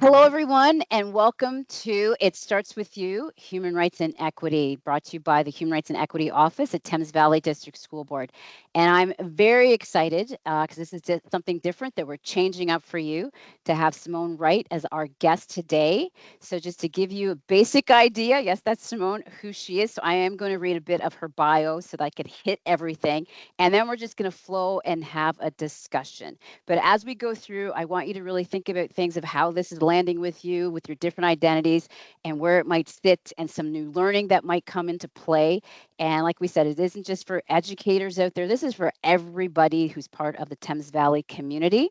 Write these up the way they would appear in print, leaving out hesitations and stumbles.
Hello, everyone, and welcome to It Starts With You, Human Rights and Equity, brought to you by the Human Rights and Equity Office at Thames Valley District School Board. And I'm very excited because this is just something different that we're changing up for you to have Simone Wright as our guest today. So, just to give you a basic idea, yes, that's Simone, who she is. So, I am going to read a bit of her bio so that I can hit everything. And then we're just going to flow and have a discussion. But as we go through, I want you to really think about things of how this is landing with you, with your different identities, and where it might sit, and some new learning that might come into play. And like we said, it isn't just for educators out there, this is for everybody who's part of the Thames Valley community,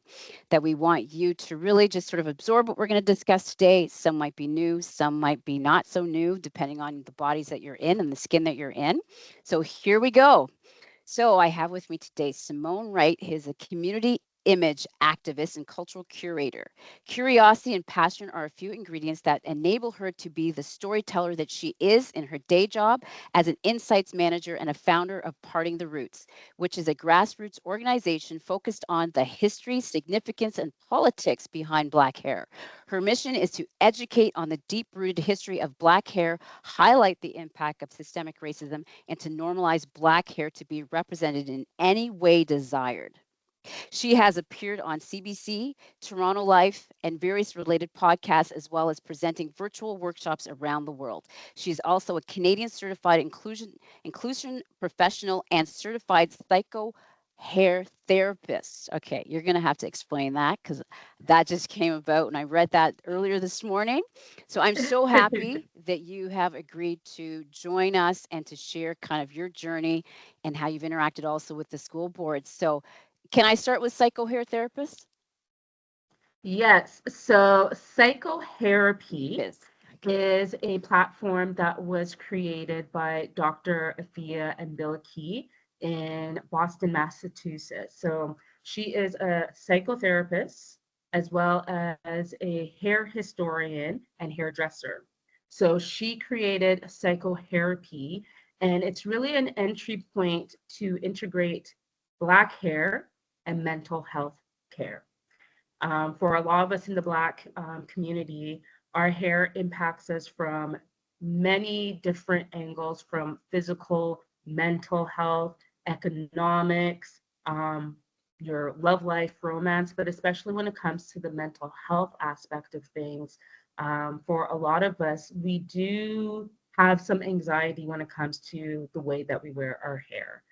that we want you to really just sort of absorb what we're going to discuss today. Some might be new, some might be not so new, depending on the bodies that you're in and the skin that you're in. So here we go. So I have with me today Simone Wright, who is a community image activist and cultural curator. Curiosity and passion are a few ingredients that enable her to be the storyteller that she is in her day job as an insights manager and a founder of Parting the Roots, which is a grassroots organization focused on the history, significance, and politics behind Black hair. Her mission is to educate on the deep rooted history of Black hair, highlight the impact of systemic racism, and to normalize Black hair to be represented in any way desired. She has appeared on CBC, Toronto Life, and various related podcasts, as well as presenting virtual workshops around the world. She's also a Canadian certified inclusion professional and certified psycho hair therapist. Okay, you're going to have to explain that because that just came about and I read that earlier this morning. So I'm so happy that you have agreed to join us and to share kind of your journey and how you've interacted also with the school board. So can I start with psycho hair therapist? Yes. So psychotherapy Is okay. is a platform that was created by Dr. Afia and Bill Key in Boston, Massachusetts. So she is a psychotherapist as well as a hair historian and hairdresser. So she created psychotherapy, and it's really an entry point to integrate Black hair and mental health care. For a lot of us in the Black community, our hair impacts us from many different angles, from physical, mental health, economics, your love life, romance, but especially when it comes to the mental health aspect of things. For a lot of us, we do have some anxiety when it comes to the way that we wear our hair.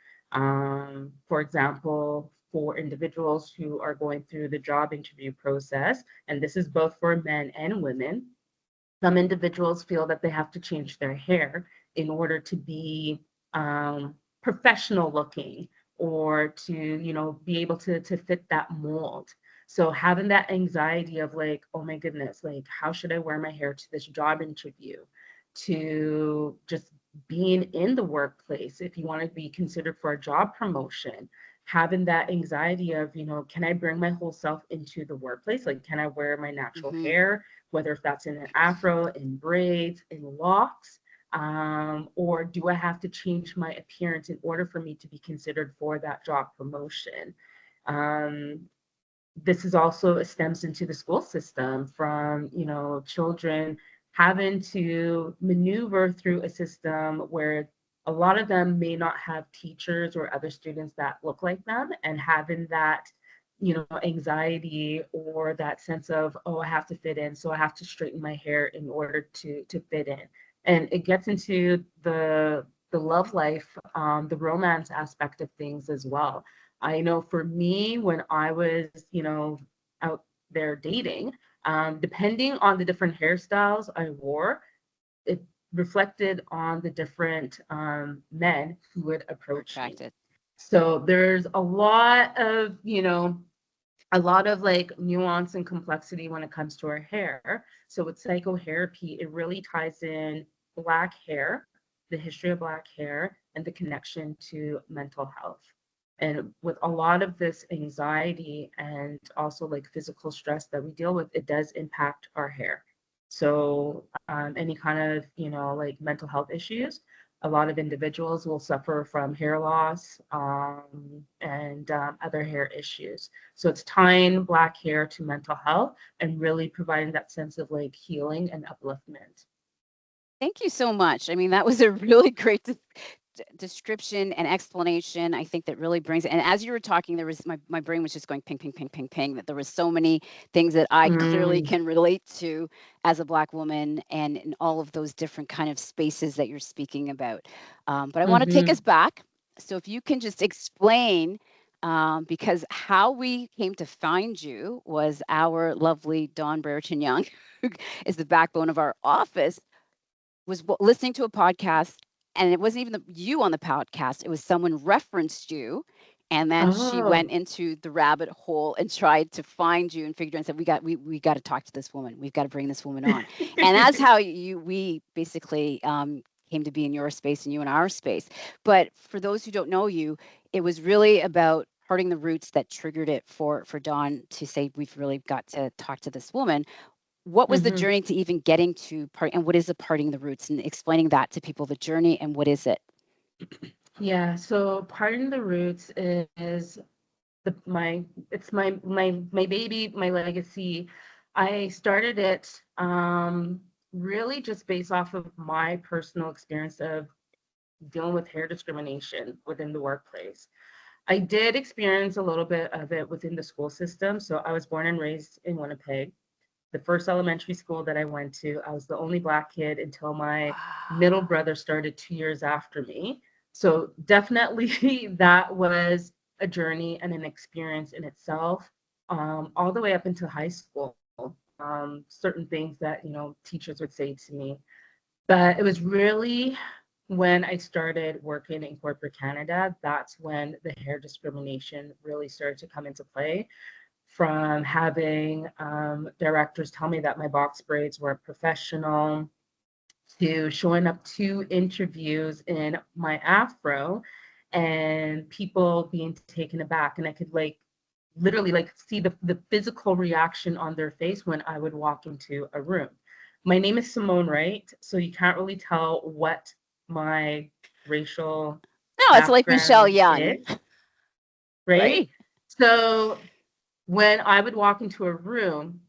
For example, for individuals who are going through the job interview process, and this is both for men and women, some individuals feel that they have to change their hair in order to be professional looking or to, be able to fit that mold. So having that anxiety of like, oh my goodness, like how should I wear my hair to this job interview? To just being in the workplace, if you want to be considered for a job promotion, having that anxiety of, can I bring my whole self into the workplace? Like, can I wear my natural Mm-hmm. hair, whether if that's in an afro, in braids, in locks, or do I have to change my appearance in order for me to be considered for that job promotion? Um, this is also stems into the school system from children having to maneuver through a system where a lot of them may not have teachers or other students that look like them, and having that anxiety or that sense of, oh, I have to fit in, so I have to straighten my hair in order to fit in. And it gets into the love life, the romance aspect of things as well. I know for me, when I was, out there dating, depending on the different hairstyles I wore, it reflected on the different men who would You're approach me. attracted. So there's a lot of like nuance and complexity when it comes to our hair. So with psychotherapy, it really ties in Black hair, the history of Black hair, and the connection to mental health. And with a lot of this anxiety and also like physical stress that we deal with, it does impact our hair. So any kind of like mental health issues, a lot of individuals will suffer from hair loss and other hair issues. So it's tying Black hair to mental health and really providing that sense of like healing and upliftment. Thank you so much. I mean, that was a really great description and explanation. I think that really brings it. And as you were talking, there was my brain was just going ping, ping, ping, ping, ping. That there was so many things that I clearly Mm, can relate to as a Black woman, and in all of those different kind of spaces that you're speaking about. But I want to take mm-hmm. us back. So if you can just explain. Because how we came to find you was our lovely Dawn Brereton Young, who is the backbone of our office, was listening to a podcast, and it wasn't even you on the podcast. It was someone referenced you, and then she went Oh. into the rabbit hole and tried to find you and figured out and said, we got to talk to this woman. We've got to bring this woman on, and that's how we basically came to be in your space and you in our space. But for those who don't know you, it was really about parting the roots that triggered it for Dawn to say we've really got to talk to this woman. What was the Hmm. journey to even getting to part, and what is the parting the roots, and explaining that to people, the journey, and what is it? Yeah, so parting the roots is it's my baby, my legacy. I started it really just based off of my personal experience of dealing with hair discrimination within the workplace. I did experience a little bit of it within the school system. So I was born and raised in Winnipeg. The first elementary school that I went to, I was the only Black kid until my middle Wow. brother started 2 years after me. So definitely that was a journey and an experience in itself, all the way up into high school. Certain things that, teachers would say to me. But it was really when I started working in corporate Canada, that's when the hair discrimination really started to come into play. From having directors tell me that my box braids were professional, to showing up to interviews in my afro and people being taken aback. And I could like literally like see the physical reaction on their face when I would walk into a room. My name is Simone Wright, so you can't really tell what my racial No, it's like Michelle background Young, is, right? right? So when I would walk into a room,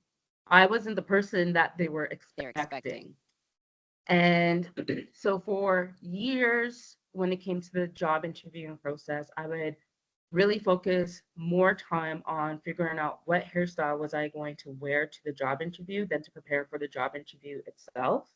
I wasn't the person that they were They're expecting. expecting. And so for years, when it came to the job interviewing process, I would really focus more time on figuring out what hairstyle was I going to wear to the job interview than to prepare for the job interview itself.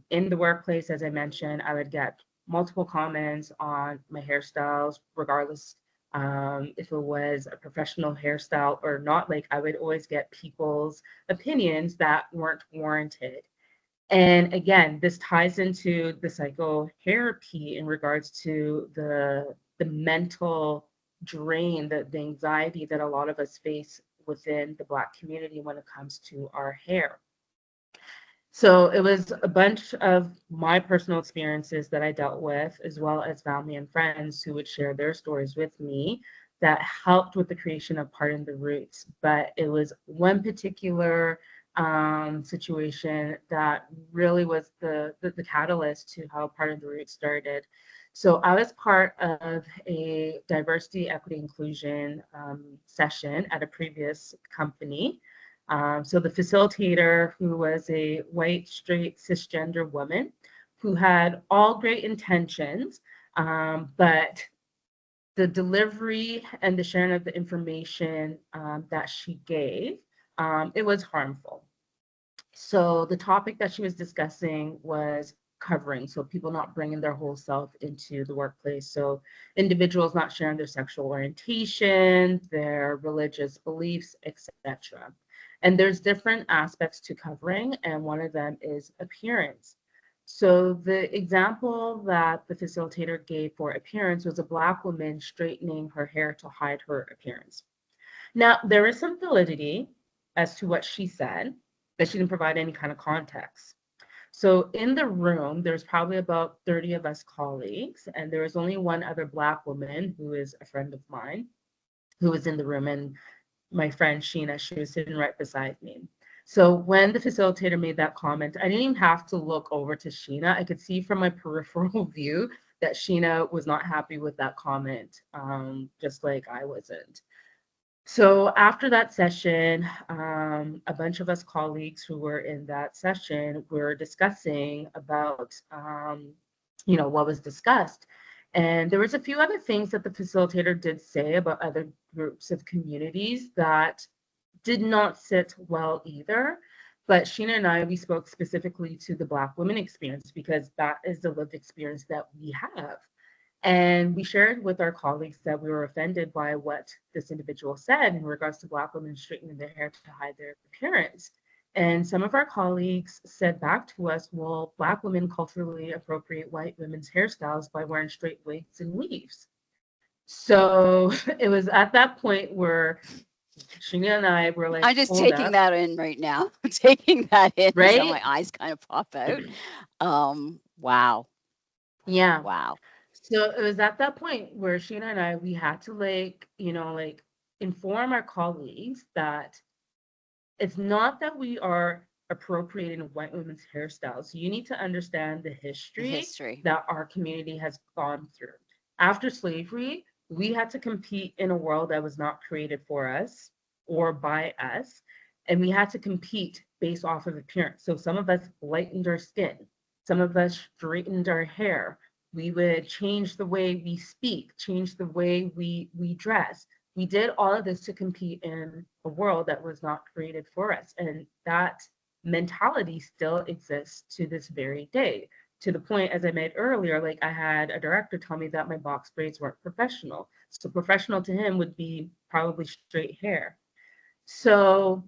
In the workplace, as I mentioned, I would get multiple comments on my hairstyles, regardless if it was a professional hairstyle or not. Like I would always get people's opinions that weren't warranted. And again, this ties into the psychotherapy in regards to the mental drain, the anxiety that a lot of us face within the Black community when it comes to our hair. So it was a bunch of my personal experiences that I dealt with, as well as family and friends who would share their stories with me that helped with the creation of Pardon the Roots. But it was one particular situation that really was the catalyst to how Pardon the Roots started. So I was part of a diversity, equity, inclusion session at a previous company. So the facilitator, who was a white, straight, cisgender woman who had all great intentions, but the delivery and the sharing of the information that she gave, it was harmful. So the topic that she was discussing was covering, so people not bringing their whole self into the workplace. So individuals not sharing their sexual orientation, their religious beliefs, etc. And there's different aspects to covering, and one of them is appearance. So the example that the facilitator gave for appearance was a Black woman straightening her hair to hide her appearance. Now, there is some validity as to what she said, that she didn't provide any kind of context. So in the room, there's probably about 30 of us colleagues, and there was only one other Black woman who is a friend of mine who was in the room, and my friend Sheena, she was sitting right beside me. So when the facilitator made that comment, I didn't even have to look over to Sheena. I could see from my peripheral view that Sheena was not happy with that comment, just like I wasn't. So after that session, a bunch of us colleagues who were in that session were discussing about, what was discussed. And there was a few other things that the facilitator did say about other groups of communities that did not sit well either. But Sheena and I, we spoke specifically to the Black women experience because that is the lived experience that we have. And we shared with our colleagues that we were offended by what this individual said in regards to Black women straightening their hair to hide their appearance. And some of our colleagues said back to us, well, Black women culturally appropriate white women's hairstyles by wearing straight wigs and weaves. So it was at that point where Sheena and I were like, I'm just hold taking up, that in right now. I'm taking that in until right? my eyes kind of pop out. Wow. Yeah. Wow. So it was at that point where Sheena and I, we had to inform our colleagues that it's not that we are appropriating white women's hairstyles. You need to understand the The history history. that our community has gone through. After slavery, we had to compete in a world that was not created for us or by us. And we had to compete based off of appearance. So some of us lightened our skin, some of us straightened our hair. We would change the way we speak, change the way we dress. We did all of this to compete in a world that was not created for us. And that mentality still exists to this very day. To the point, as I made earlier, like I had a director tell me that my box braids weren't professional. So professional to him would be probably straight hair. So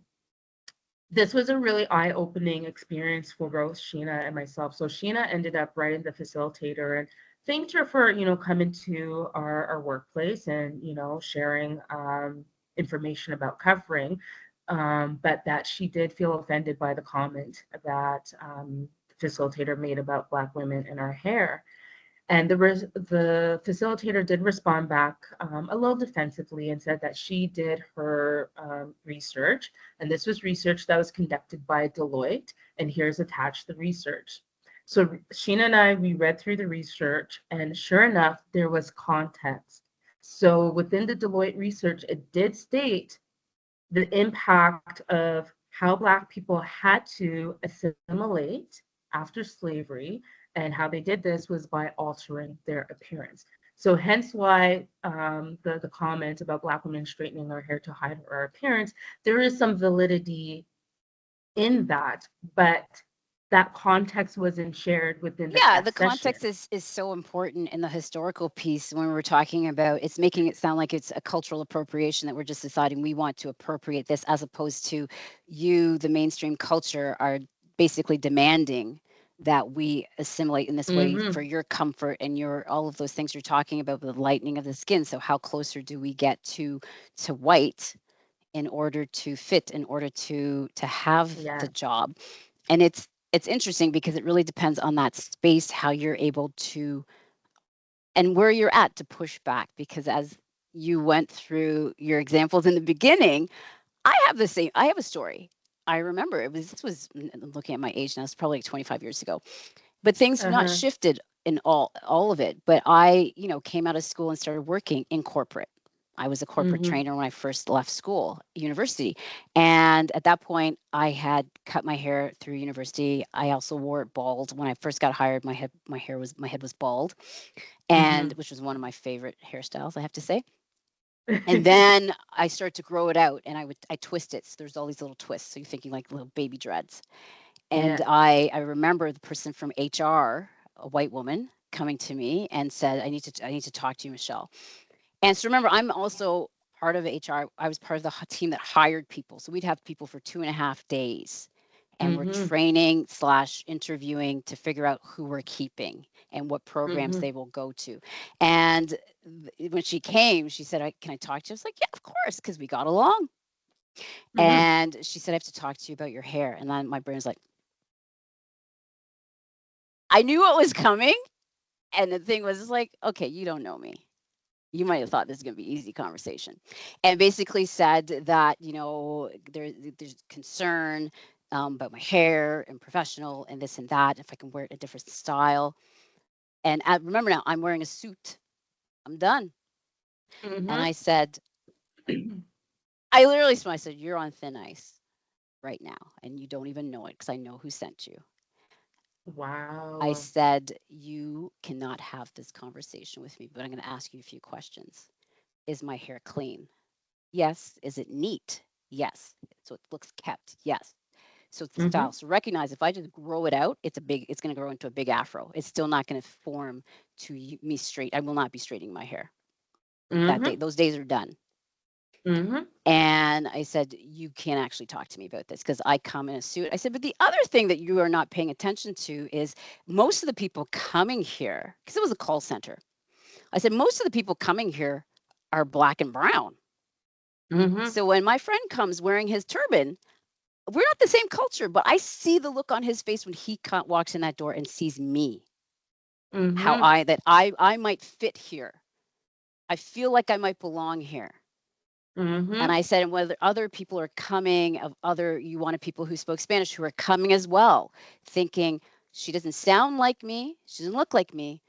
this was a really eye-opening experience for both Sheena and myself. So Sheena ended up writing the facilitator and thanked her for, coming to our workplace and, sharing information about covering. But that she did feel offended by the comment that the facilitator made about Black women and our hair. And the facilitator did respond back a little defensively and said that she did her research. And this was research that was conducted by Deloitte. And here's attached the research. So Sheena and I, we read through the research, and sure enough, there was context. So within the Deloitte research, it did state the impact of how Black people had to assimilate after slavery, and how they did this was by altering their appearance. So hence why the comment about Black women straightening their hair to hide our appearance, there is some validity in that, but that context wasn't shared within Yeah, that the session. context is so important in the historical piece when we're talking about it's making it sound like it's a cultural appropriation that we're just deciding we want to appropriate this as opposed to you, the mainstream culture, are basically demanding that we assimilate in this way Mm-hmm. for your comfort and your all of those things you're talking about, the lightening of the skin. So how closer do we get to white in order to fit, in order to have the Yes. job? And it's interesting because it really depends on that space, how you're able to and where you're at to push back. Because as you went through your examples in the beginning, I have a story. I remember this was looking at my age now, it's probably like 25 years ago. But things have not Uh-huh. shifted in all of it. But I, came out of school and started working in corporate. I was a corporate Mm-hmm. trainer when I first left school, university. And at that point, I had cut my hair through university. I also wore it bald. When I first got hired, my head was bald, and Mm-hmm. which was one of my favorite hairstyles, I have to say. And then I started to grow it out, and I twist it. So there's all these little twists. So you're thinking like little baby dreads. And Yeah. I remember the person from HR, a white woman, coming to me and said, I need to talk to you, Michelle. And so remember, I'm also part of HR. I was part of the team that hired people. So we'd have people for 2.5 days, and we're Mm-hmm. training slash interviewing to figure out who we're keeping and what programs Mm-hmm. they will go to. And when she came, she said, can I talk to you? I was like, yeah, of course, because we got along. Mm-hmm. And she said, I have to talk to you about your hair. And then my brain was like, I knew what was coming. And the thing was, it's like, okay, you don't know me. You might have thought this is going to be easy conversation, and basically said that there's concern about my hair and professional and this and that, if I can wear it a different style. And remember now, I'm wearing a suit. I'm done. And Mm-hmm. I said, I literally smiled. I said, "You're on thin ice right now, and you don't even know it because I know who sent you." I Wow. said, "You cannot have this conversation with me, but I'm going to ask you a few questions. Is my hair clean? Yes. Is it neat? Yes. So it looks kept? Yes. So it's the Mm-hmm. style. So recognize if I just grow it out, it's going to grow into a big afro. It's still not going to form to me straight. I will not be straightening my hair that day. Mm-hmm. Those days are done." Mm-hmm. And I said, "You can't actually talk to me about this because I come in a suit." I said, "But the other thing that you are not paying attention to is most of the people coming here, because it was a call center. I said, most of the people coming here are black and brown. Mm-hmm. So when my friend comes wearing his turban, we're not the same culture, but I see the look on his face when he walks in that door and sees me, how Mm-hmm. I might fit here. I feel like I might belong here." And Mm-hmm. I said, and whether other people are coming, of other, you wanted people who spoke Spanish who are coming as well, thinking she doesn't sound like me, she doesn't look like me,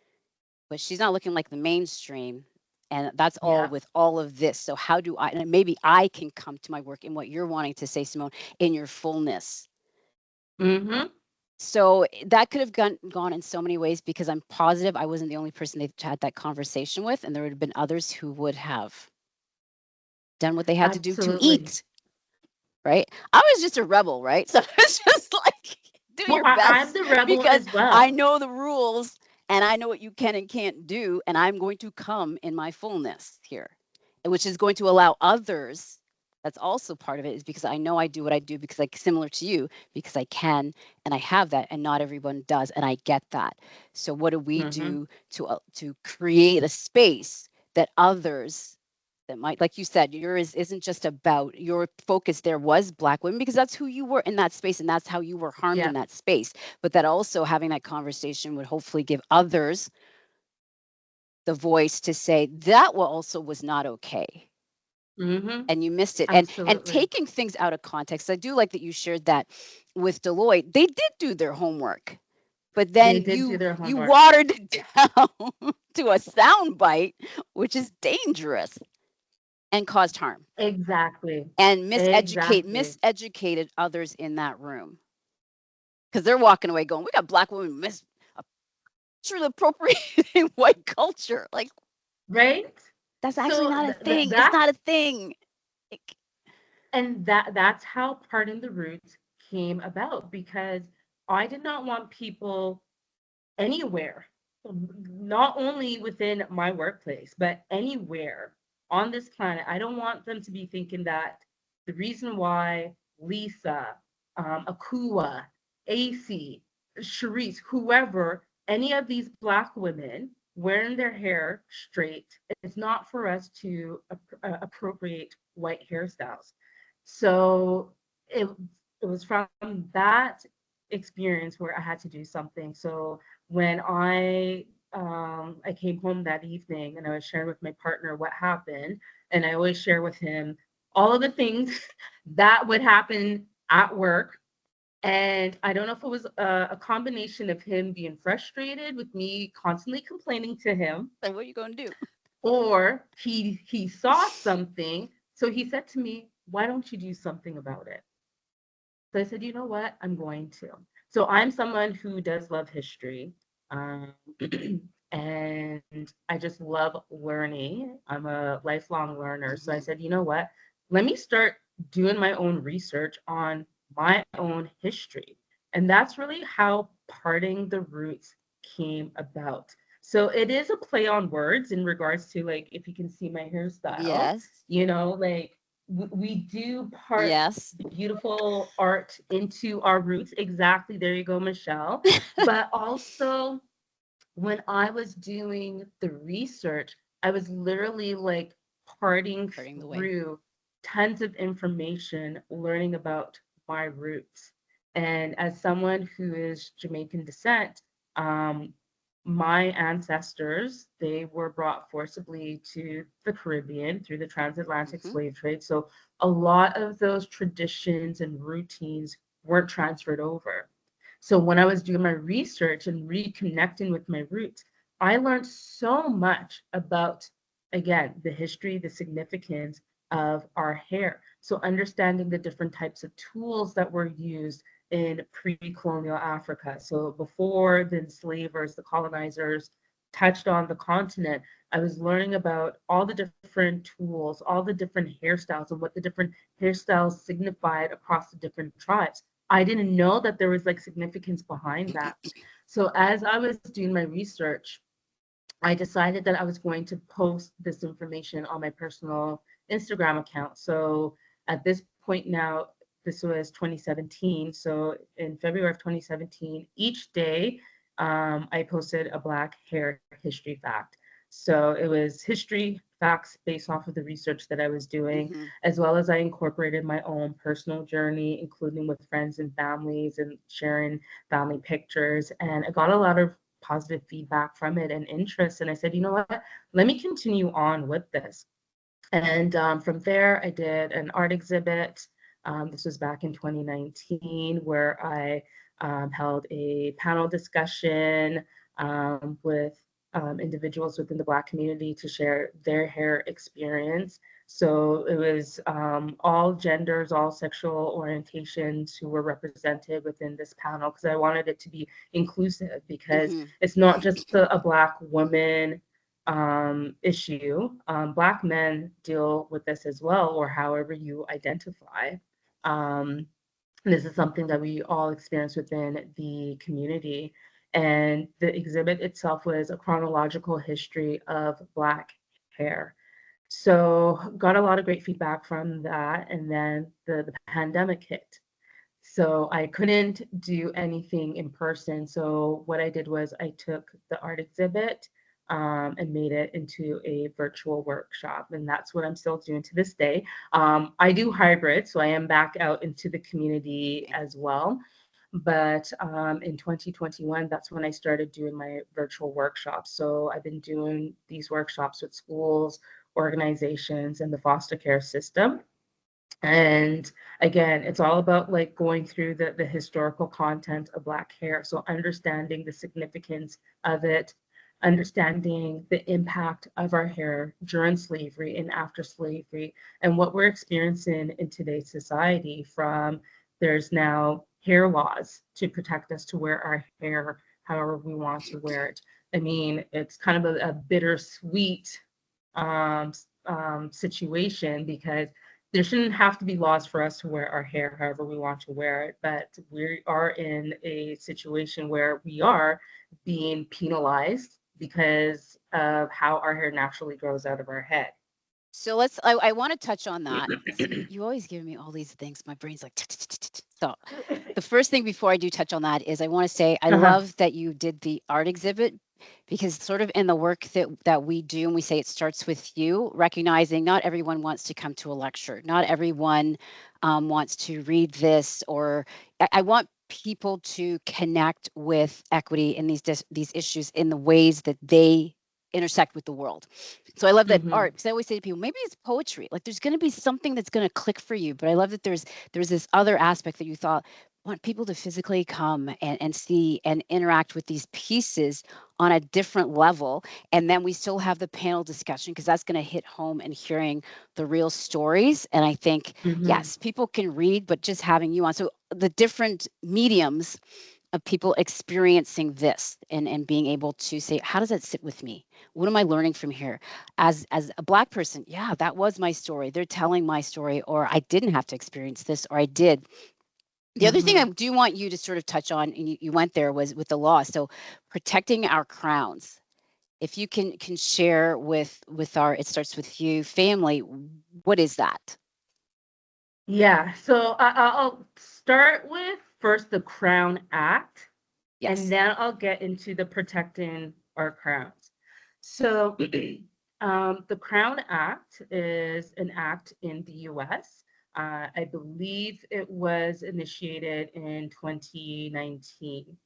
but she's not looking like the mainstream. And that's all Yeah. with all of this. So how do I, and maybe I can come to my work in what you're wanting to say, Simone, in your fullness. Mm-hmm. So that could have gone in so many ways because I'm positive I wasn't the only person they had that conversation with, and there would have been others who would have done what they had to do to Absolutely. eat. Right? I was just a rebel, right? So it's just like, do Well, your I'm best the rebel because as I well. know the rules and I know what you can and can't do, and I'm going to come in my fullness here, which is going to allow others. That's also part of it, is because I know I do what I do because, like, similar to you, because I can and I have that, and not everyone does, and I get that. So, what do we Mm-hmm. do to create a space that others that might, like you said, yours isn't just about, your focus there was black women because that's who you were in that space and that's how you were harmed Yeah. in that space, but that also having that conversation would hopefully give others the voice to say that also was not okay Mm-hmm. and you missed it. And Absolutely. taking things out of context, I do like that you shared that with Deloitte. They did do their homework, but They then did do their you homework. watered it down to a sound bite, which is dangerous and caused harm Exactly. and Exactly. miseducated others in that room because they're walking away going, "We got black women culturally appropriating white culture." Like, Right? that's actually So not a thing. It's that's not a thing. Like, and that's how Pardon the Roots came about, because I did not want people anywhere, not only within my workplace, but anywhere on this planet. I don't want them to be thinking that the reason why Lisa, Akua, AC, Charisse, whoever, any of these Black women wearing their hair straight, is not for us to appropriate white hairstyles. So it, it was from that experience where I had to do something. So when I came home that evening and I was sharing with my partner what happened, and I always share with him all of the things that would happen at work. And I don't know if it was a combination of him being frustrated with me constantly complaining to him, what are you going to do? or he saw something. So he said to me, "Why don't you do something about it?" So I said, "You know what? I'm going to." So I'm someone who does love history. Um, and I just love learning. I'm a lifelong learner. So I Mm-hmm. said, "You know what? Let me start doing my own research on my own history." And that's really how Parting the Roots came about. So it is a play on words in regards to, like, if you can see my hairstyle, Yes. like we do part Yes. beautiful art into our roots. Exactly. There you go, Michelle. But also, when I was doing the research, I was literally like parting Hurting the way. through tons of information, learning about my roots. And as someone who is Jamaican descent, um, my ancestors, they were brought forcibly to the Caribbean through the transatlantic Hmm. slave trade. So a lot of those traditions and routines weren't transferred over. So when I was doing my research and reconnecting with my roots, I learned so much about, again, the history, the significance of our hair. So understanding the different types of tools that were used in pre-colonial Africa. So before the enslavers, the colonizers touched on the continent, I was learning about all the different tools, all the different hairstyles, and what the different hairstyles signified across the different tribes. I didn't know that there was like significance behind that. So as I was doing my research, I decided that I was going to post this information on my personal Instagram account. So at this point now, this was 2017. So in February of 2017, each day I posted a Black hair history fact. So it was history facts based off of the research that I was doing, Hmm. as well as I incorporated my own personal journey, including with friends and families and sharing family pictures. And I got a lot of positive feedback from it and interest. And I said, you know what? Let me continue on with this. And from there, I did an art exhibit. This was back in 2019, where I held a panel discussion with individuals within the Black community to share their hair experience. So it was all genders, all sexual orientations who were represented within this panel because I wanted it to be inclusive because Hmm. it's not just a Black woman issue. Black men deal with this as well, or however you identify. Um, this is something that we all experience within the community. And the exhibit itself was a chronological history of Black hair. So got a lot of great feedback from that. And then the pandemic hit. So I couldn't do anything in person. So what I did was I took the art exhibit and made it into a virtual workshop. And that's what I'm still doing to this day. I do hybrid, so I am back out into the community as well. But in 2021, that's when I started doing my virtual workshops. So I've been doing these workshops with schools, organizations, and the foster care system. And again, it's all about like going through the historical content of Black hair. So understanding the significance of it, understanding the impact of our hair during slavery and after slavery, and what we're experiencing in today's society from there's now hair laws to protect us to wear our hair however we want to wear it. I mean, it's kind of a bittersweet situation because there shouldn't have to be laws for us to wear our hair however we want to wear it, but we are in a situation where we are being penalized because of how our hair naturally grows out of our head. So I want to touch on that. See, you always give me all these things. My brain's like, so the first thing before I do touch on that is I want to say I Uh-huh. love that you did the art exhibit because sort of in the work that we do and we say it starts with you, recognizing not everyone wants to come to a lecture, not everyone wants to read this, or I want people to connect with equity in these issues in the ways that they intersect with the world. So I love that Mm-hmm. art because I always say to people, maybe it's poetry. Like there's going to be something that's going to click for you. But I love that there's this other aspect that you thought want people to physically come and see and interact with these pieces on a different level. And then we still have the panel discussion because that's going to hit home and hearing the real stories. And I think, Mm-hmm. yes, people can read, but just having you on. So the different mediums of people experiencing this and being able to say, how does that sit with me? What am I learning from here? As a Black person, yeah, that was my story. They're telling my story, or I didn't have to experience this, or I did. The other thing Mm-hmm. I do want you to sort of touch on, and you went there, was with the law. So protecting our crowns. If you can share with our it starts with you family, what is that? Yeah, so I'll start with first the Crown Act, and Yes. then I'll get into the protecting our crowns. So, the Crown Act is an act in the US. I believe it was initiated in 2019.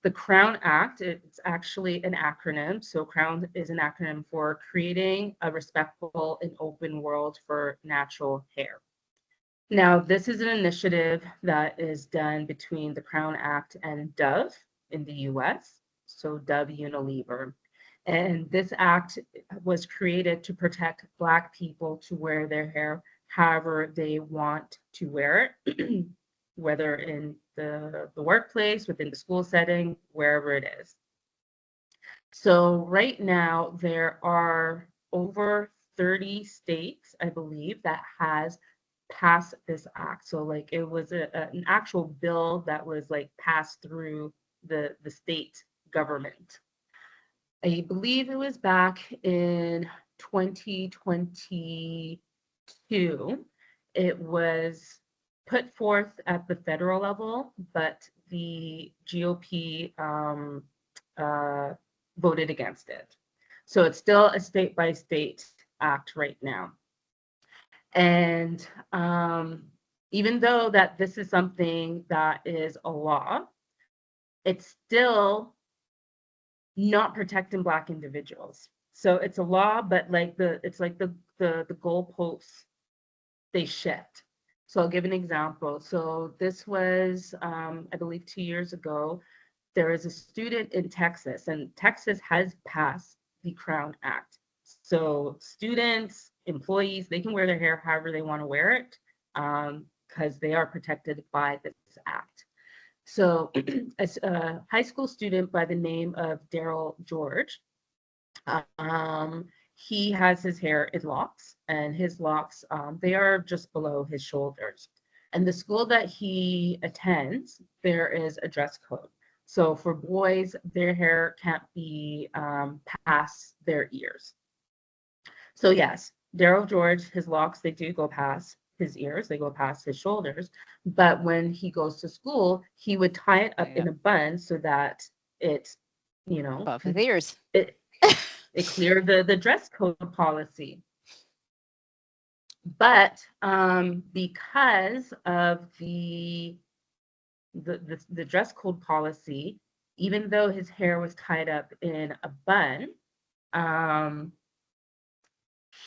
The Crown Act, it's actually an acronym. So Crown is an acronym for Creating a Respectful and Open World for Natural Hair. Now, this is an initiative that is done between the Crown Act and Dove in the US, so Dove Unilever. And this act was created to protect Black people to wear their hair however they want to wear it, whether in the workplace, within the school setting, wherever it is. So right now, there are over 30 states, I believe, that has passed this act. So like it was an actual bill that was like passed through the state government. I believe it was back in 2022. It was put forth at the federal level, but the GOP uh, voted against it. So it's still a state by state act right now. And even though that this is something that is a law, it's still not protecting Black individuals. So it's a law, but like it's like the goalposts, they shift. So I'll give an example. So this was, I believe, 2 years ago. There is a student in Texas, and Texas has passed the Crown Act. So students, employees, they can wear their hair however they want to wear it, because they are protected by this act. So a high school student by the name of Daryl George, um, he has his hair in locks, and his locks, they are just below his shoulders. And the school that he attends, there is a dress code. So for boys, their hair can't be past their ears. So yes, Daryl George, his locks, they do go past his ears, they go past his shoulders. But when he goes to school, he would tie it up in a bun so that it, you know, Above his ears. it it cleared the dress code policy. But because of the dress code policy, even though his hair was tied up in a bun, um,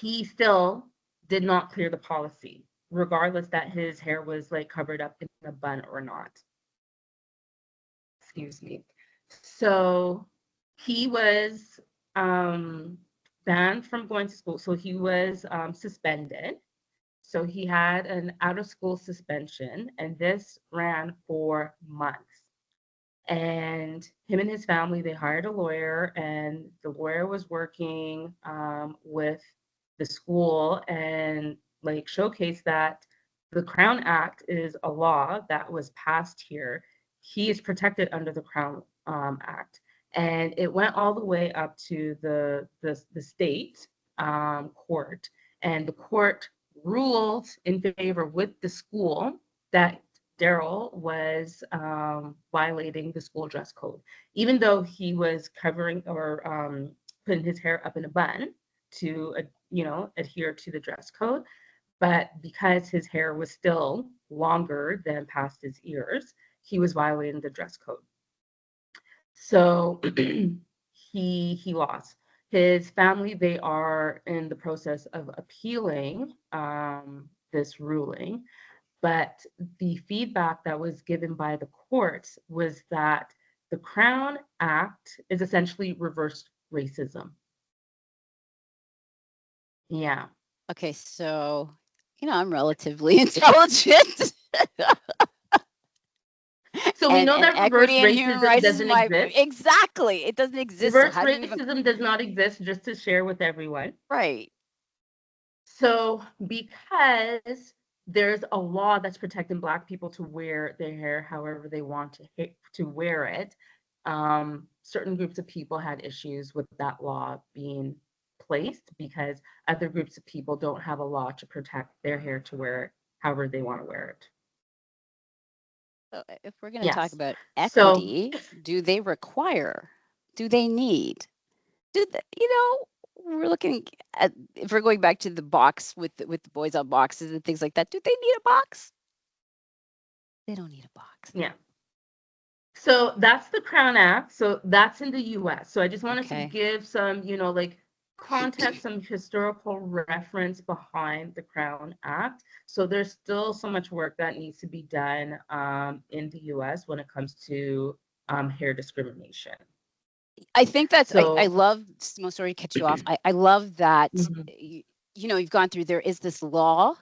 he still did not clear the policy, regardless that his hair was like covered up in a bun or not. Excuse me. So he was banned from going to school. So he was suspended. So he had an out of school suspension, and this ran for months. And him and his family, they hired a lawyer, and the lawyer was working with the school and like showcase that the Crown Act is a law that was passed here. He is protected under the Crown Act, and it went all the way up to the state court, and the court ruled in favor with the school that Daryl was violating the school dress code, even though he was covering or putting his hair up in a bun to, adhere to the dress code. But because his hair was still longer than past his ears, he was violating the dress code. So he lost. His family, they are in the process of appealing this ruling. But the feedback that was given by the courts was that the Crown Act is essentially reverse racism. Yeah. Okay, so I'm relatively intelligent. So we know and that reverse equity and human racism rights is doesn't my exist. exactly. It doesn't exist. So Reverse how do you even racism does not exist, just to share with everyone. right? So because there's a law that's protecting Black people to wear their hair however they want to wear it, certain groups of people had issues with that law being placed because other groups of people don't have a law to protect their hair to wear it however they want to wear it. So if we're going to talk Yes. about So equity, do they require? Do they need? Do they, we're looking at if we're going back to the box with the boys on boxes and things like that. Do they need a box? They don't need a box. yeah. So that's the Crown Act. So that's in the US. So I just wanted to Okay. give some, like context, some historical reference behind the Crown Act. So there's still so much work that needs to be done in the US when it comes to hair discrimination. I think that's I So, love, Mo, sorry to cut you off. I love that mhm, you've gone through, there is this law,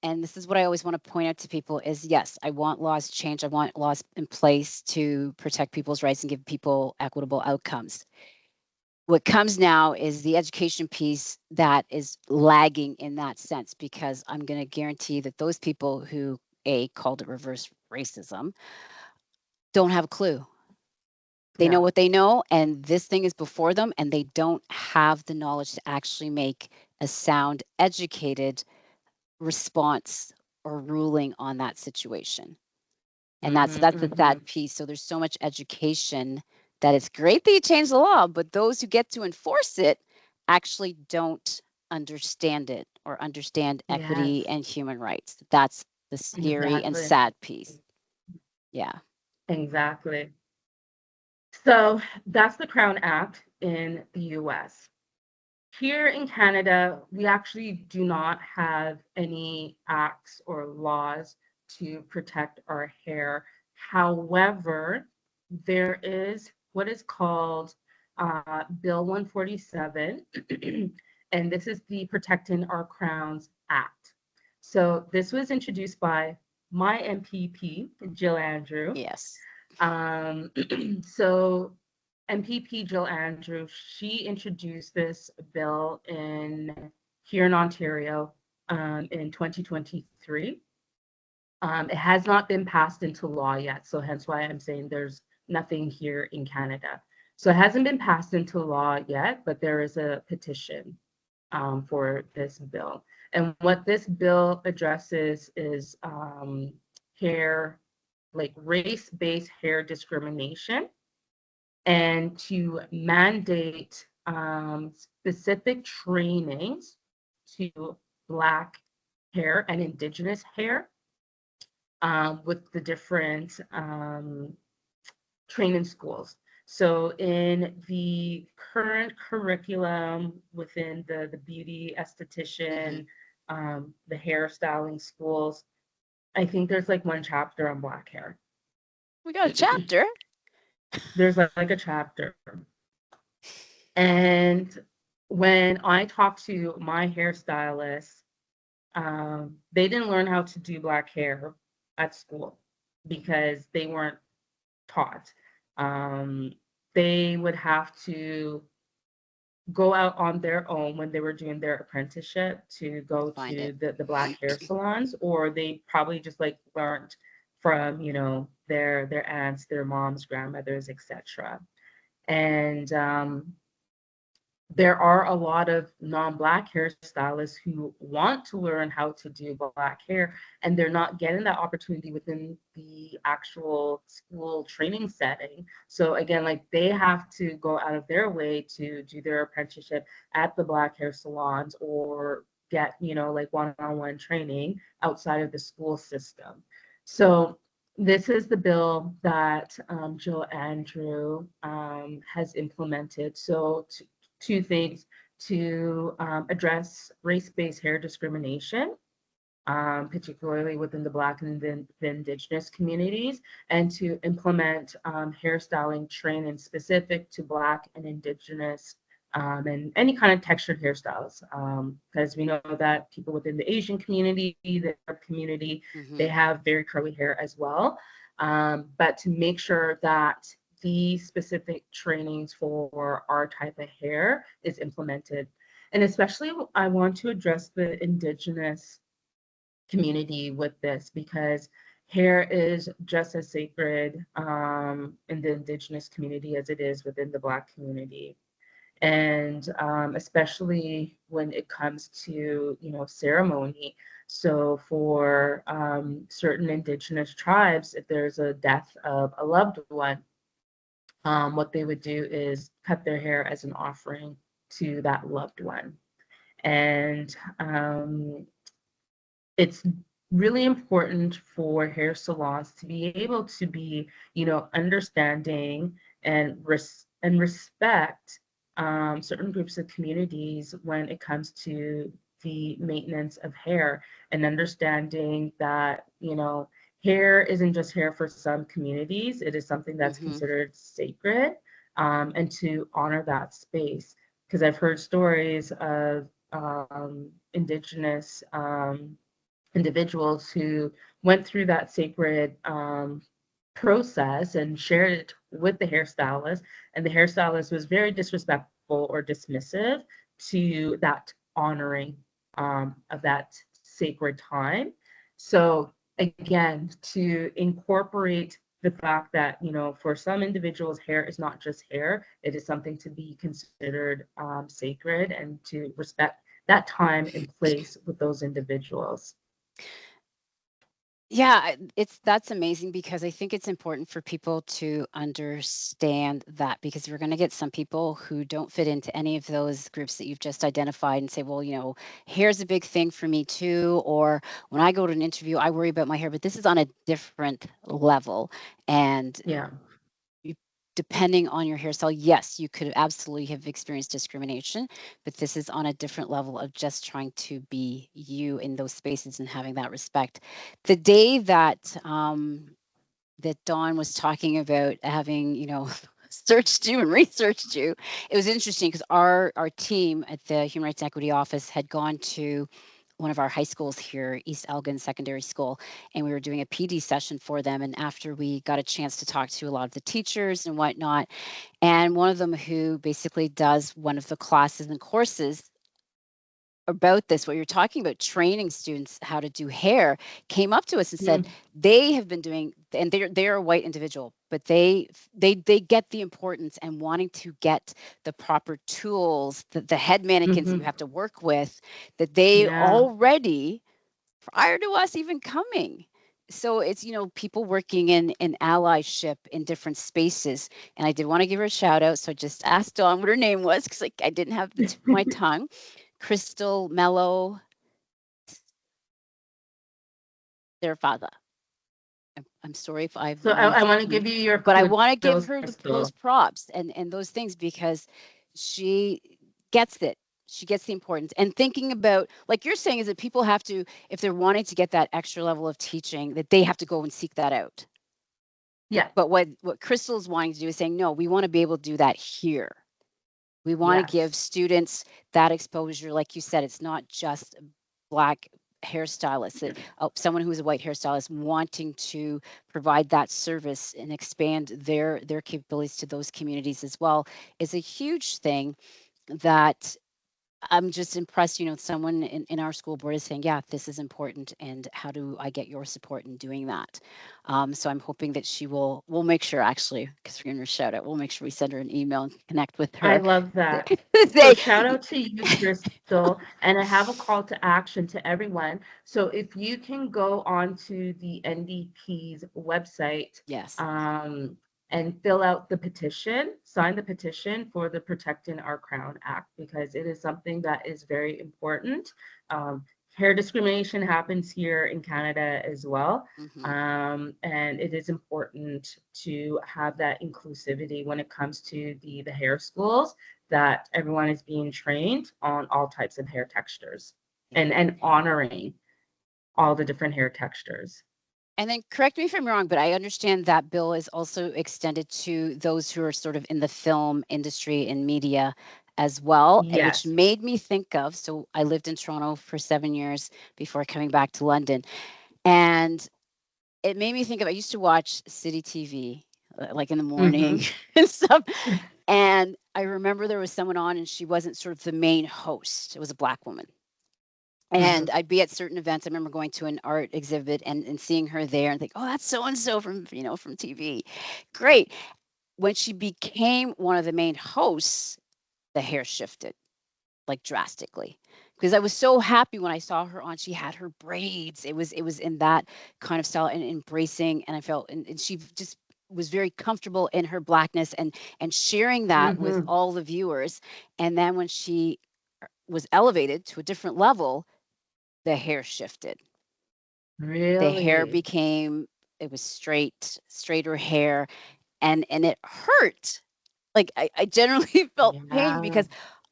and this is what I always want to point out to people is, yes, I want laws changed. I want laws in place to protect people's rights and give people equitable outcomes. What comes now is the education piece that is lagging in that sense, because I'm going to guarantee that those people who called it reverse racism don't have a clue. They know yeah, what they know, and this thing is before them, and they don't have the knowledge to actually make a sound, educated response or ruling on that situation. And that's the hmm sad piece. So there's so much education that it's great that you change the law, but those who get to enforce it actually don't understand it or understand equity yes, and human rights. That's the scary and exactly, sad piece. Yeah. exactly. So that's the Crown Act in the US. Here in Canada, we actually do not have any acts or laws to protect our hair. However, there is what is called Bill 147, and this is the Protecting Our Crowns Act. So this was introduced by my MPP, Jill Andrew. Yes. Um, so MPP Jill Andrews, she introduced this bill in here in Ontario in 2023. It has not been passed into law yet, so hence why I'm saying there's nothing here in Canada. So it hasn't been passed into law yet, but there is a petition for this bill. And what this bill addresses is hair, like race-based hair discrimination, and to mandate specific trainings to Black hair and Indigenous hair with the different training schools. So in the current curriculum within the beauty Hmm. esthetician, the hairstyling schools, I think there's like one chapter on Black hair. We got a chapter. There's like a chapter. And when I talked to my hairstylist, they didn't learn how to do Black hair at school because they weren't taught. Um, they would have to go out on their own when they were doing their apprenticeship to And go find it. to the Black hair salons, or they probably just like learned from, their aunts, their moms, grandmothers, etc. And there are a lot of non-Black hairstylists who want to learn how to do Black hair, and they're not getting that opportunity within the actual school training setting. So again, like they have to go out of their way to do their apprenticeship at the Black hair salons or get, like one-on-one training outside of the school system. So this is the bill that Jill Andrew has implemented. So two things: to address race-based hair discrimination, particularly within the Black and the Indigenous communities, and to implement hairstyling training specific to Black and Indigenous and any kind of textured hairstyles. Because we know that people within the Asian community, the Arab community, they Hmm. have very curly hair as well. But to make sure that the specific trainings for our type of hair is implemented. And especially, I want to address the Indigenous community with this because hair is just as sacred in the Indigenous community as it is within the Black community. And especially when it comes to, ceremony. So for certain Indigenous tribes, if there's a death of a loved one, what they would do is cut their hair as an offering to that loved one. And it's really important for hair salons to be able to be, understanding and respect certain groups of communities when it comes to the maintenance of hair, and understanding that, hair isn't just hair for some communities, it is something that's Hmm. considered sacred, and to honor that space. Because I've heard stories of indigenous individuals who went through that sacred process and shared it with the hairstylist, and the hairstylist was very disrespectful or dismissive to that honoring of that sacred time. So again, to incorporate the fact that, for some individuals, hair is not just hair, it is something to be considered sacred, and to respect that time and place with those individuals. Yeah, it's that's amazing because I think it's important for people to understand that, because we're going to get some people who don't fit into any of those groups that you've just identified and say, well, hair's a big thing for me too. Or when I go to an interview, I worry about my hair, but this is on a different level. And Yeah. you, depending on your hairstyle, yes, you could absolutely have experienced discrimination, but this is on a different level of just trying to be you in those spaces and having that respect. The day that Dawn was talking about having, searched you and researched you, it was interesting because our team at the Human Rights and Equity Office had gone to one of our high schools here, East Elgin Secondary School, and we were doing a PD session for them. And after we got a chance to talk to a lot of the teachers and whatnot, and one of them who basically does one of the classes and courses about this, what you're talking about, training students how to do hair, came up to us and said Mm, they have been doing, and they're a white individual, but they get the importance and wanting to get the proper tools, the head mannequins that you mhm. have to work with, that they Yeah. already, prior to us even coming. So it's, people working in allyship in different spaces. And I did want to give her a shout out. So I just asked Dawn what her name was because like I didn't have the tip of my tongue. Crystal Mello, their father. I'm sorry if I've So I want to mispronounced, give you your but I want to give kudos, her those Crystal. props and those things because she gets it. She gets the importance. And thinking about, like you're saying, is that people have to, if they're wanting to get that extra level of teaching, that they have to go and seek that out. Yeah. But what Crystal's wanting to do is saying, no, we want to be able to do that here. We want to give Yes. students that exposure. Like you said, it's not just Black hairstylists, that someone who's a white hairstylist wanting to provide that service and expand their capabilities to those communities as well is a huge thing that I'm just impressed, someone in our school board is saying, yeah, this is important. And how do I get your support in doing that? So I'm hoping that we'll make sure actually, because we're going to shout out, we'll make sure we send her an email and connect with I her. love that. So Say, shout out to you, Crystal. And I have a call to action to everyone. So if you can go onto the NDP's website, yes. um, and fill out the petition, sign the petition for the Protecting Our Crown Act, because it is something that is very important. Um, Hair discrimination happens here in Canada as well. Hmm. And it is important to have that inclusivity when it comes to the hair schools, that everyone is being trained on all types of hair textures, Yeah. and honoring all the different hair textures. And then correct me if I'm wrong, but I understand that bill is also extended to those who are sort of in the film industry and media as well, which Yes. made me think of, so I lived in Toronto for 7 years before coming back to London. And it made me think of, I used to watch City TV like in the morning Mm-hmm. and stuff. And I remember there was someone on and she wasn't sort of the main host. It was a Black woman. Mm-hmm. And I'd be at certain events. I remember going to an art exhibit and seeing her there and think, oh, that's so and so from, from TV. Great. When she became one of the main hosts, the hair shifted like drastically, because I was so happy when I saw her on. She had her braids. It was in that kind of style and embracing, and I felt and she just was very comfortable in her Blackness and sharing that with Mm-hmm. all the viewers. And then when she was elevated to a different level, the hair shifted. The hair Really? became, it was straighter hair, and it hurt. Like I generally felt pain Yeah. because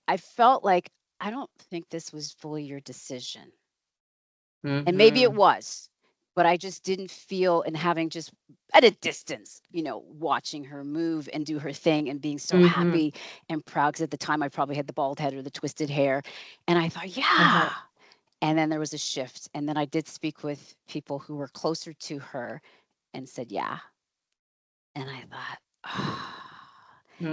I felt like, I don't think this was fully your decision. And maybe it Mm-hmm. was, but I just didn't feel, and having just at a distance, watching her move and do her thing and being so Mm-hmm. happy and proud, because at the time I probably had the bald head or the twisted hair. And I thought, Uh-huh. yeah. And then there was a shift. And then I did speak with people who were closer to her and said, yeah. And I thought,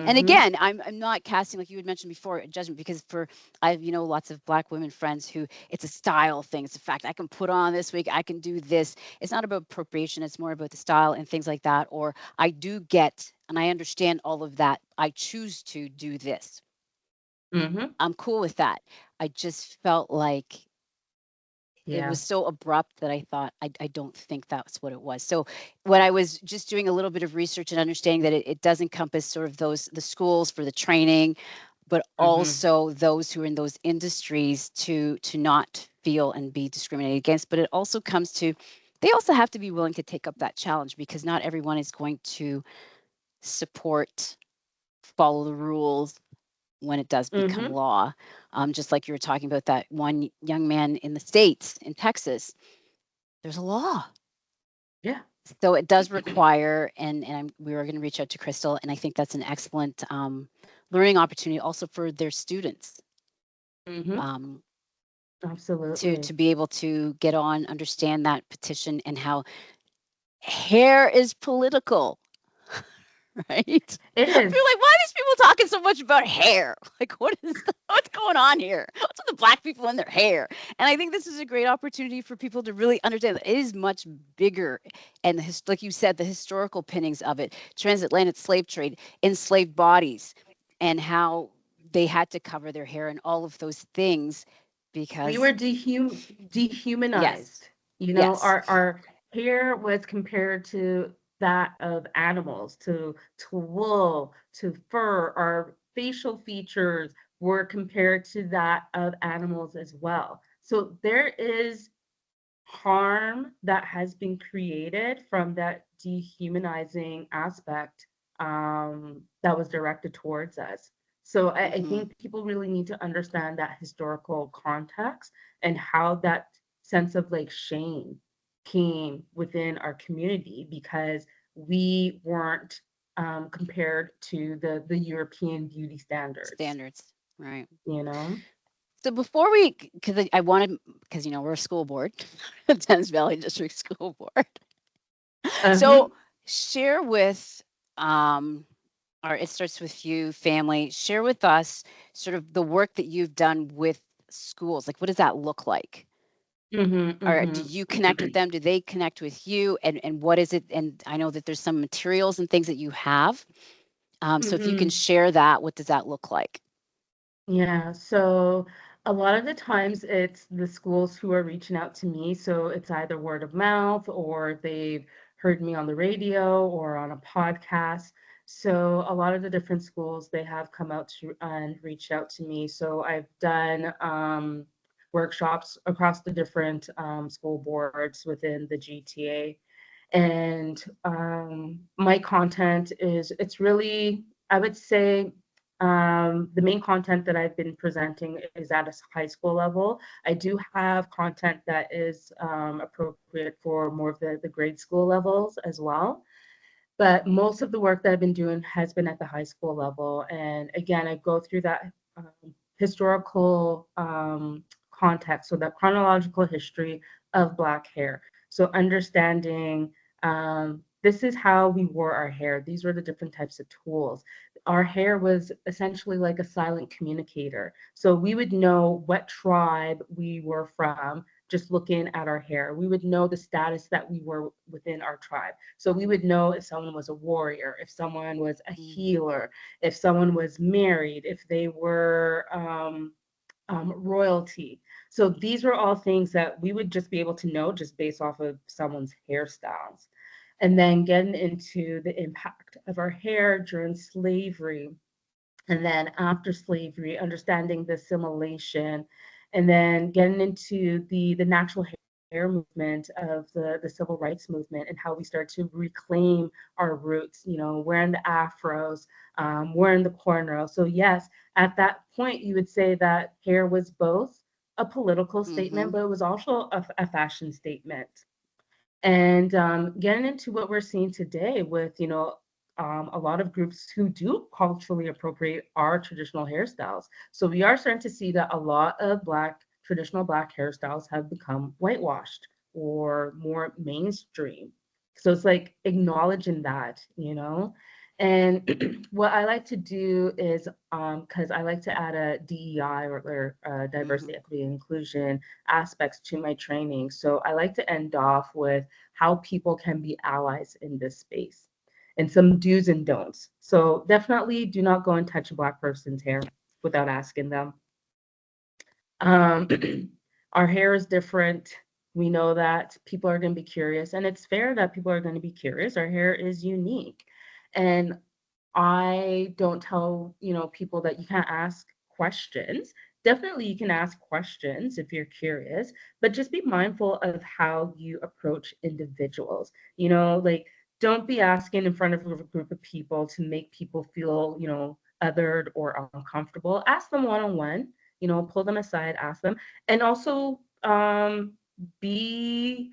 and Mm-hmm. again, I'm not casting, like you had mentioned before, a judgment, because for I've lots of Black women friends who, it's a style thing. It's a fact, I can put on this wig, I can do this. It's not about appropriation. It's more about the style and things like that. Or I do get, and I understand all of that. I choose to do this. Mm-hmm. I'm cool with that. I just felt like it Yeah. was so abrupt that I thought, I don't think that's what it was. So when I was just doing a little bit of research and understanding that it does encompass sort of those, the schools for the training, but Mm-hmm. also those who are in those industries to not feel and be discriminated against. But it also comes to, they also have to be willing to take up that challenge, because not everyone is going to support, follow the rules when it does become Mm-hmm. law. Just like you were talking about that one young man in the States, in Texas, there's a law. Yeah. So it does require, we were going to reach out to Crystal, and I think that's an excellent learning opportunity also for their students, Mm-hmm. um, Absolutely. to be able to get on, understand that petition, and how hair is political. Right? It I is. feel like, why are these people talking so much about hair? Like, what's going on here? What's with the Black people and their hair? And I think this is a great opportunity for people to really understand that it is much bigger. And like you said, the historical pinnings of it, transatlantic slave trade, enslaved bodies, and how they had to cover their hair and all of those things We because, were dehumanized. yes, You know, yes, our hair was compared to that of animals, to wool, to fur. Our facial features were compared to that of animals as well. So there is harm that has been created from that dehumanizing aspect that was directed towards us. So I hmm, think people really need to understand that historical context and how that sense of like shame came within our community because we weren't compared to the European beauty standards, standards, right. you know? So before we, because I wanted, because we're a school board, Thames Valley District School Board. Uh-huh. So share with our It Starts With You family, share with us sort of the work that you've done with schools. Like, what does that look like? Mm-hmm, Or do mm-hmm. you connect with them? Do they connect with you? And what is it? And I know that there's some materials and things that you have. So if you can Mm-hmm. share that, what does that look like? Yeah, so a lot of the times it's the schools who are reaching out to me. So it's either word of mouth or they've heard me on the radio or on a podcast. So a lot of the different schools they have come out to and reached out to me. So I've done workshops across the different school boards within the GTA. And my content is it's really I would say the main content that I've been presenting is at a high school level. I do have content that is appropriate for more of the grade school levels as well. But most of the work that I've been doing has been at the high school level. And again, I go through that historical context, so that chronological history of Black hair. So understanding this is how we wore our hair. These were the different types of tools. Our hair was essentially like a silent communicator. So we would know what tribe we were from just looking at our hair. We would know the status that we were within our tribe. So we would know if someone was a warrior, if someone was a Mm, healer, if someone was married, if they were royalty. So these were all things that we would just be able to know just based off of someone's hairstyles. And then getting into the impact of our hair during slavery, and then after slavery, understanding the assimilation, and then getting into the natural hair movement of the civil rights movement and how we start to reclaim our roots, wearing the afros, wearing the cornrow. So yes, at that point, you would say that hair was both a political statement, Mm-hmm. but it was also a fashion statement. And getting into what we're seeing today with, a lot of groups who do culturally appropriate our traditional hairstyles. So we are starting to see that a lot of traditional Black hairstyles have become whitewashed or more mainstream. So it's like acknowledging that. And what I like to do is, because I like to add a DEI or Mm-hmm. diversity, equity, and inclusion aspects to my training. So I like to end off with how people can be allies in this space and some do's and don'ts. So definitely do not go and touch a Black person's hair without asking them. Um, our hair is different. We know that people are going to be curious, and it's fair that people are going to be curious. Our hair is unique. And I don't tell, people that you can't ask questions. Definitely you can ask questions if you're curious, but just be mindful of how you approach individuals. Like don't be asking in front of a group of people to make people feel, othered or uncomfortable. Ask them one on one, pull them aside, ask them. And also be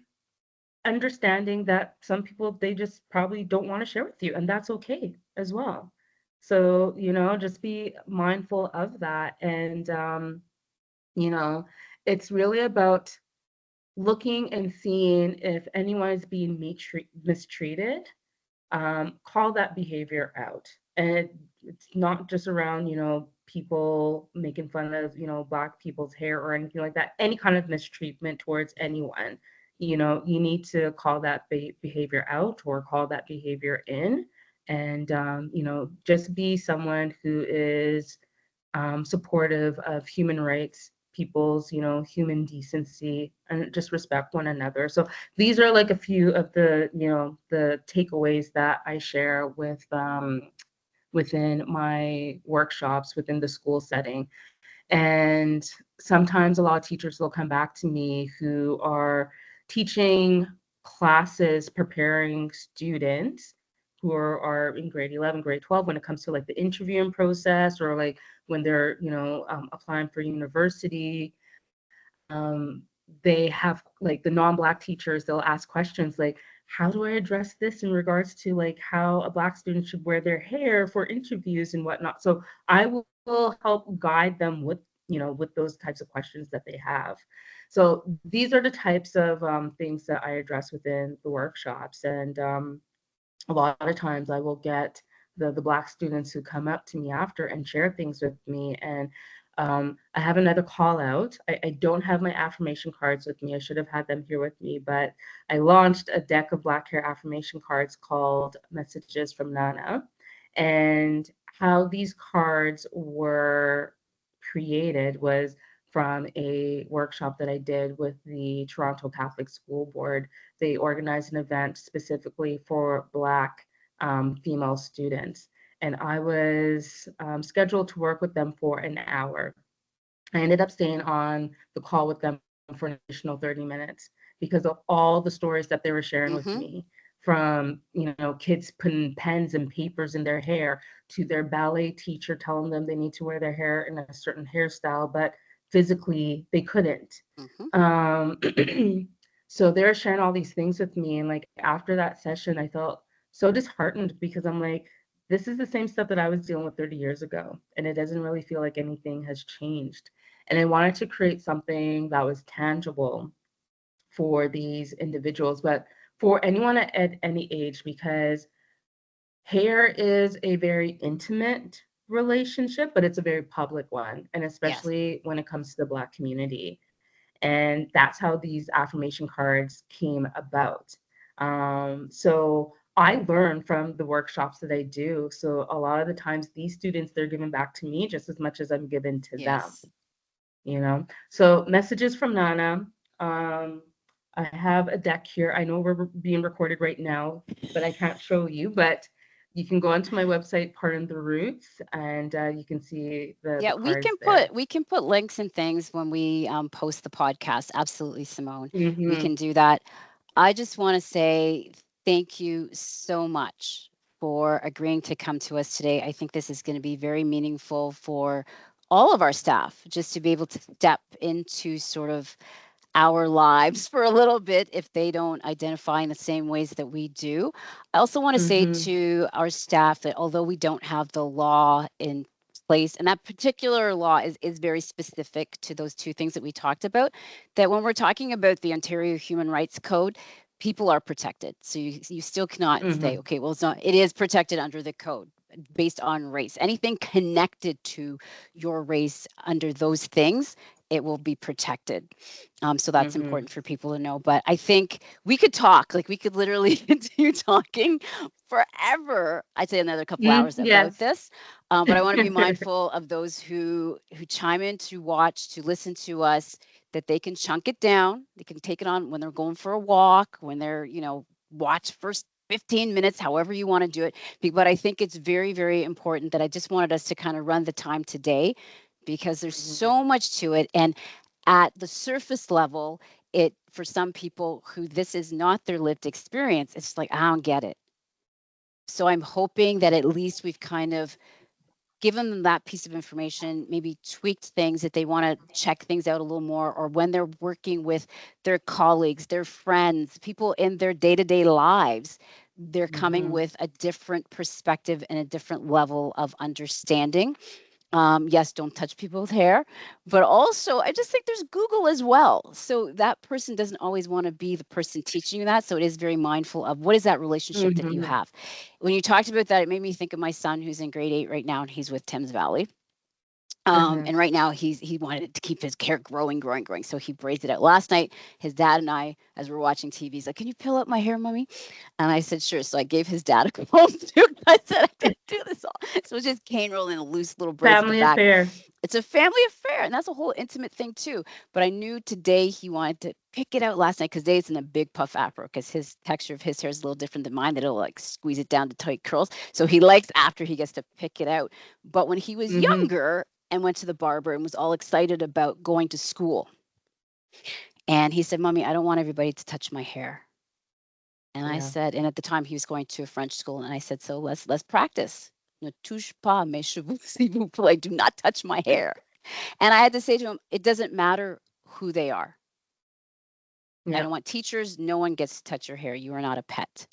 understanding that some people they just probably don't want to share with you, and that's okay as well. So just be mindful of that. And you know it's really about looking and seeing if anyone is being mistreated. Call that behavior out. And it's not just around, people making fun of, Black people's hair or anything like that, any kind of mistreatment towards anyone. You need to call that behavior out or call that behavior in. And, just be someone who is supportive of human rights, people's, human decency, and just respect one another. So these are like a few of the takeaways that I share within my workshops within the school setting. And sometimes a lot of teachers will come back to me who are teaching classes, preparing students who are in grade 11, grade 12 when it comes to like the interviewing process or like when they're, applying for university. They have like the non-Black teachers, they'll ask questions like, how do I address this in regards to like how a Black student should wear their hair for interviews and whatnot? So I will help guide them with those types of questions that they have. So these are the types of things that I address within the workshops. And a lot of times I will get the Black students who come up to me after and share things with me. And I have another call out. I don't have my affirmation cards with me. I should have had them here with me, but I launched a deck of Black hair affirmation cards called Messages from Nana. And how these cards were created was from a workshop that I did with the Toronto Catholic School Board. They organized an event specifically for Black female students. And I was scheduled to work with them for an hour. I ended up staying on the call with them for an additional 30 minutes because of all the stories that they were sharing with Mm-hmm. me, from kids putting pens and papers in their hair to their ballet teacher telling them they need to wear their hair in a certain hairstyle, but physically they couldn't. Mm-hmm. um so they were sharing all these things with me, and like after that session I felt so disheartened because I'm like, this is the same stuff that I was dealing with 30 years ago, and it doesn't really feel like anything has changed. And I wanted to create something that was tangible for these individuals, but for anyone at any age, because hair is a very intimate relationship, but it's a very public one, and Yes. especially when it comes to the Black community. And that's how these affirmation cards came about. So I learn from the workshops that I do. So a lot of the times, these students, they're giving back to me just as much as I'm giving to them. Yes. So messages from Nana. Um, I have a deck here. I know we're being recorded right now, but I can't show you. But you can go onto my website, Pardon the Roots, and you can see the Yeah, cards there. we can put links and things when we post the podcast. Absolutely, Simone. We Mm-hmm. can do that. I just want to say thank you so much for agreeing to come to us today. I think this is going to be very meaningful for all of our staff just to be able to step into sort of our lives for a little bit if they don't identify in the same ways that we do. I also want to say Mm-hmm. to our staff that although we don't have the law in place, and that particular law is very specific to those two things that we talked about, that when we're talking about the Ontario Human Rights Code, people are protected. So you still cannot say, Mm-hmm. okay, well, it's not, it is protected under the code based on race. Anything connected to your race under those things, it will be protected. So that's Mm-hmm. important for people to know. But I think we could talk, like we could literally continue talking forever. I'd say another couple Mm, hours about yes. this. But I want to be mindful of those who chime in to watch, to listen to us, that they can chunk it down. They can take it on when they're going for a walk, when they're, watch first 15 minutes, however you want to do it. But I think it's very, very important that I just wanted us to kind of run the time today because there's Mm-hmm. so much to it. And at the surface level, it for some people who this is not their lived experience, it's like, I don't get it. So I'm hoping that at least we've kind of given them that piece of information, maybe tweaked things that they want to check things out a little more, or when they're working with their colleagues, their friends, people in their day to day lives, they're coming Mm-hmm. with a different perspective and a different level of understanding. Yes, don't touch people's hair, but also I just think there's Google as well. So that person doesn't always want to be the person teaching you that. So it is very mindful of what is that relationship that you Mm-hmm. have. When you talked about that, it made me think of my son who's in grade 8 right now, and he's with Thames Valley. Uh-huh. And right now he wanted to keep his hair growing, growing, growing. So he braids it out. Last night, his dad and I, as we're watching TV, he's like, "Can you peel up my hair, mommy?" And I said, "Sure." So I gave his dad a comb too. I said, "I didn't do this all." So it's just cane roll and loose little braids at the Family back. affair. It's a family affair, and that's a whole intimate thing too. But I knew today he wanted to pick it out last night because today it's in a big puff afro because his texture of his hair is a little different than mine. That it'll like squeeze it down to tight curls. So he likes after he gets to pick it out. But when he was Mm-hmm. younger and went to the barber and was all excited about going to school, and he said, "Mommy, I don't want everybody to touch my hair." And I Yeah. said, and at the time he was going to a French school, and I said, "So let's practice. Ne touche pas mes cheveux, s'il vous plaît. Do not touch my hair." And I had to say to him, it doesn't matter who they are. I Yeah. don't want teachers. No one gets to touch your hair. You are not a pet.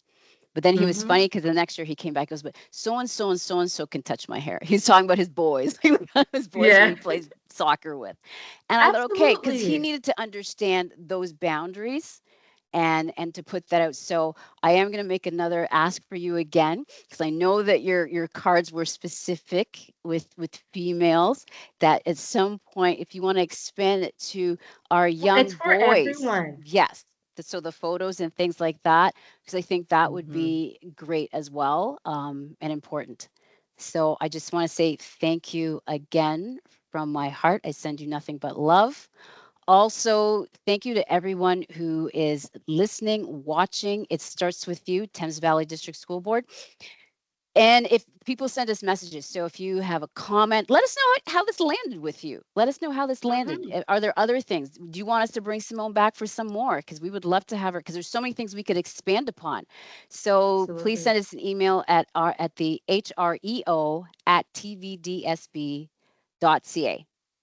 But then he was Mm-hmm. funny because the next year he came back and goes, but so and so can touch my hair. He's talking about his boys, his boys who Yeah. he plays soccer with. And I thought, okay, because he Absolutely. needed to understand those boundaries and to put that out. So I am going to make another ask for you again because I know that your cards were specific with females. That at some point, if you want to expand it to our It's young for boys, everyone. yes. So the photos and things like that, because I think that would Mm-hmm. be great as well, and important. So I just want to say thank you again from my heart. I send you nothing but love. Also, thank you to everyone who is listening, watching. It starts with you, Thames Valley District School Board. And if people send us messages, so if you have a comment, let us know how this landed with you. Let us know how this landed. Mm-hmm. Are there other things? Do you want us to bring Simone back for some more? Because we would love to have her, because there's so many things we could expand upon. So please Absolutely. send us an email at the hreo@tvdsb.ca.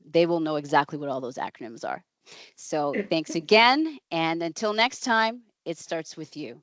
They will know exactly what all those acronyms are. So thanks again. And until next time, it starts with you.